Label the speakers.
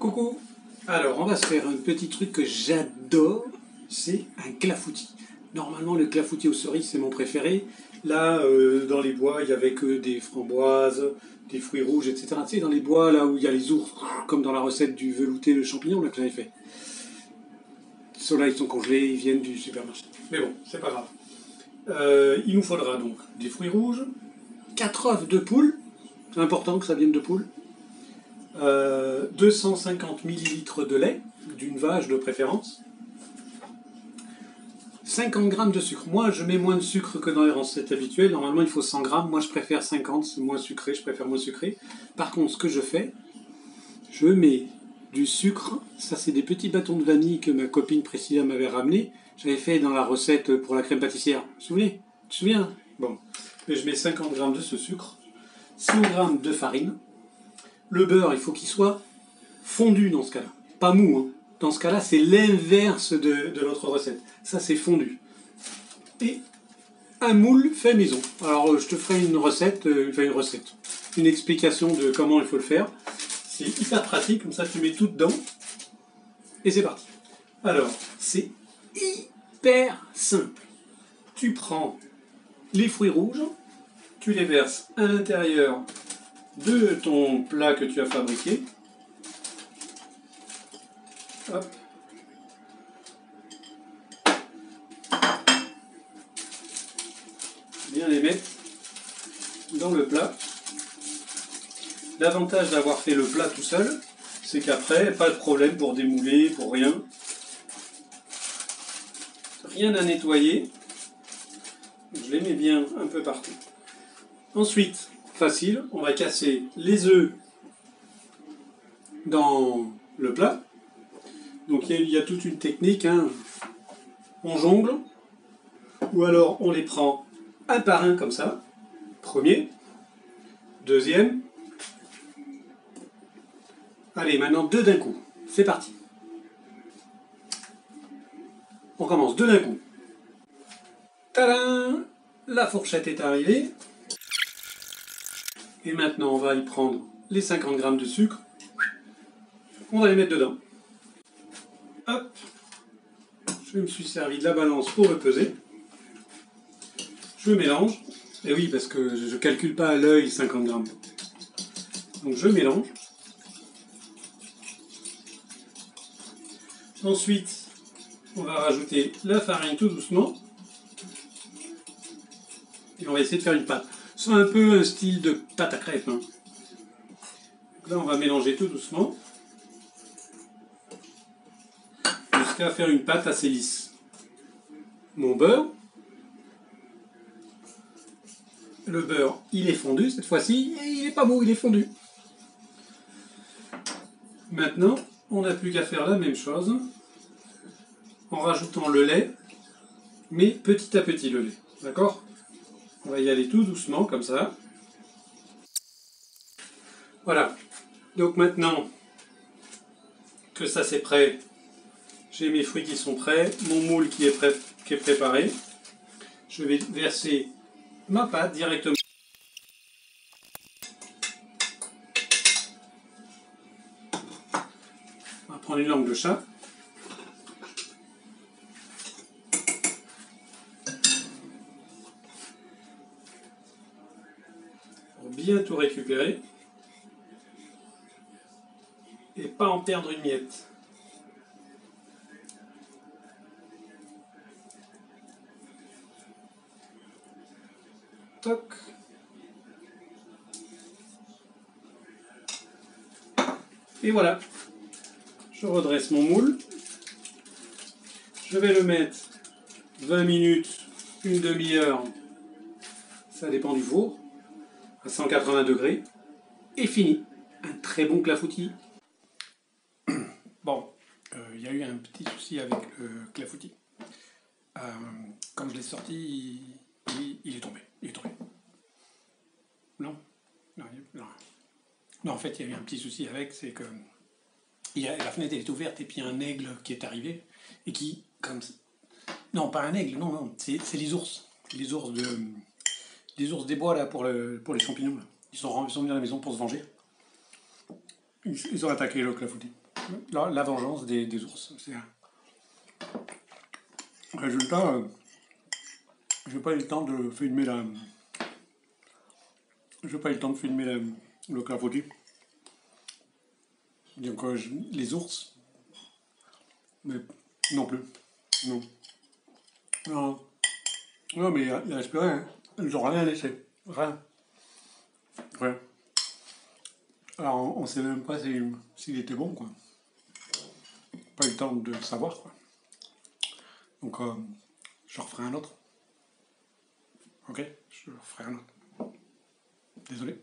Speaker 1: Coucou. Alors, on va se faire un petit truc que j'adore, c'est un clafoutis. Normalement, le clafoutis aux cerises, c'est mon préféré. Là, dans les bois, il n'y avait que des framboises, des fruits rouges, etc. Tu sais, dans les bois, là où il y a les ours, comme dans la recette du velouté de champignon, là, que j'avais fait. Ceux-là, ils sont congelés, ils viennent du supermarché. Mais bon, c'est pas grave. Il nous faudra donc des fruits rouges, 4 œufs de poule, c'est important que ça vienne de poule, 250 ml de lait, d'une vache de préférence, 50 g de sucre. Moi, je mets moins de sucre que dans les recettes habituelles. Normalement, il faut 100 g. Moi, je préfère 50, c'est moins sucré, je préfère moins sucré. Par contre, ce que je fais, je mets du sucre. Ça, c'est des petits bâtons de vanille que ma copine Priscilla m'avait ramené. J'avais fait dans la recette pour la crème pâtissière. Vous vous souvenez? Tu te souviens? Bon. Et je mets 50 g de ce sucre, 100 g de farine. Le beurre, il faut qu'il soit fondu dans ce cas-là. Pas mou, hein. Dans ce cas-là, c'est l'inverse de notre recette. Ça, c'est fondu. Et un moule fait maison. Alors, je te ferai une explication de comment il faut le faire. C'est hyper pratique, comme ça, tu mets tout dedans. Et c'est parti. Alors, c'est hyper simple. Tu prends les fruits rouges, tu les verses à l'intérieur de ton plat que tu as fabriqué. Hop. Bien les mettre dans le plat. L'avantage d'avoir fait le plat tout seul, c'est qu'après, pas de problème pour démouler, pour rien. Rien à nettoyer. Je les mets bien un peu partout. Ensuite, facile, on va casser les œufs dans le plat. Donc il y a toute une technique, hein. On jongle, ou alors on les prend un par un comme ça. Premier, deuxième. Allez, maintenant deux d'un coup. C'est parti. On commence deux d'un coup. Tadam! La fourchette est arrivée. Et maintenant on va y prendre les 50 g de sucre. On va les mettre dedans. Hop. Je me suis servi de la balance pour le peser. Je mélange. Et oui, parce que je ne calcule pas à l'œil 50 g. Donc je mélange. Ensuite, on va rajouter la farine tout doucement. Et on va essayer de faire une pâte. C'est un peu un style de pâte à crêpes, hein. Là, on va mélanger tout doucement. Jusqu'à faire une pâte assez lisse. Mon beurre. Le beurre, il est fondu cette fois-ci, et il n'est pas mou, il est fondu. Maintenant, on n'a plus qu'à faire la même chose en rajoutant le lait, mais petit à petit le lait. D'accord? On va y aller tout doucement, comme ça. Voilà. Donc maintenant que ça c'est prêt, j'ai mes fruits qui sont prêts, mon moule qui est préparé. Je vais verser ma pâte directement. On va prendre une langue de chat. Pour bien tout récupérer. Et pas en perdre une miette. Toc. Et voilà. Je redresse mon moule. Je vais le mettre 20 minutes, une demi-heure, ça dépend du four, à 180 degrés. Et fini. Un très bon clafoutis. Bon, il y a eu un petit souci avec le clafoutis. Quand je l'ai sorti, il est tombé. Il est tombé. Non, non, en fait, il y a eu un petit souci avec, c'est que la fenêtre est ouverte et puis il y a un aigle qui est arrivé et qui, comme... Non, pas un aigle, non, c'est les ours. Les ours des bois, là, pour les champignons, là. Ils sont venus à la maison pour se venger. Ils ont attaqué le clafoutis. la vengeance des ours. Résultat, j'ai pas eu le temps de filmer le clafoutis. Donc les ours, mais non plus. Non. Non, non mais il reste plus rien. Hein. Ils ont rien laissé. Rien. Ouais. Alors on sait même pas s'il était bon, quoi. Pas eu le temps de le savoir, quoi. Donc je referai un autre. Ok, je referai un autre. Désolé.